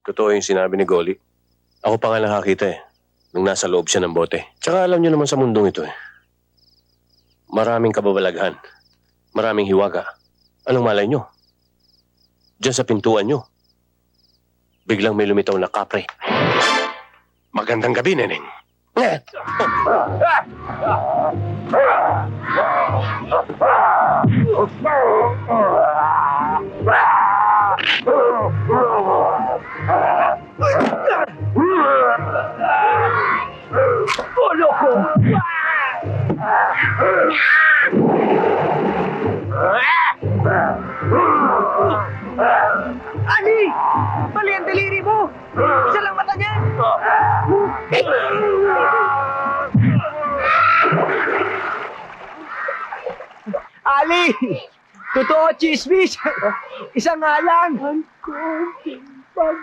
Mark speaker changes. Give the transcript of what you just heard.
Speaker 1: Totoo yung sinabi ni Goli. Ako pa nga nakakita nung nasa loob siya ng bote. Tsaka alam niyo naman sa mundong ito Maraming kababalaghan. Maraming hiwaga. Anong malay niyo? Diyan sa pintuan niyo. Biglang may lumitaw na kapre. Magandang gabi, Neneng.
Speaker 2: Ulo ko! Ali! Mali ang daliri mo! Isa lang mata niyan! Ali! Totoo, chismis! Isa nga lang! Ang konting pag